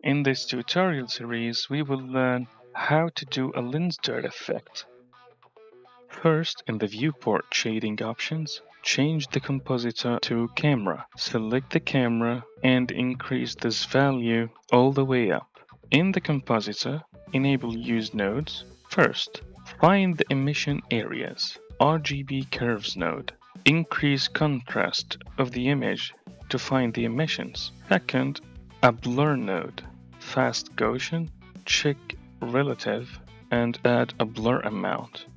In this tutorial series, we will learn how to do a lens dirt effect. First, in the viewport shading options, change the compositor to camera. Select the camera and increase this value all the way up. In the compositor, enable use nodes. First, find the emission areas, RGB curves node. Increase contrast of the image to find the emissions. Second, a blur node. Fast Gaussian, check relative, and add a blur amount.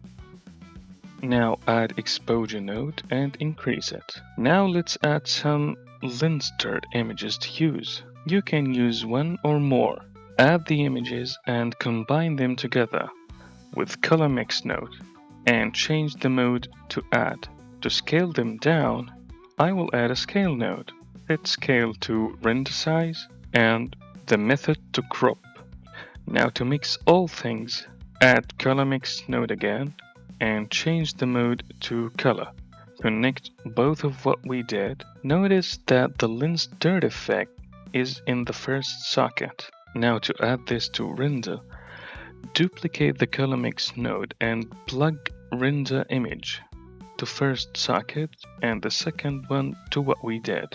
Now add exposure node and increase it. Now let's add some lens dirt images to use. You can use one or more. Add the images and combine them together with color mix node and change the mode to add. To scale them down, I will add a scale node. Set scale to render size and the method to crop. Now to mix all things, add color mix node again and change the mode to color. Connect both of what we did. Notice that the lens dirt effect is in the first socket. Now to add this to render, duplicate the color mix node and plug render image to first socket and the second one to what we did.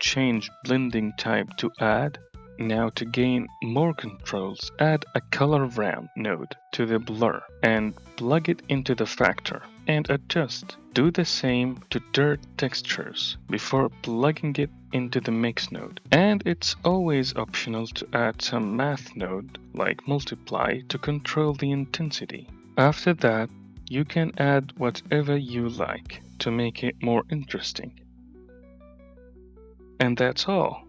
Change blending type to add. Now to gain more controls, add a color ramp node to the blur and plug it into the factor and adjust. Do the same to dirt textures before plugging it into the mix node. And it's always optional to add some math node like multiply to control the intensity. After that, you can add whatever you like to make it more interesting. And that's all.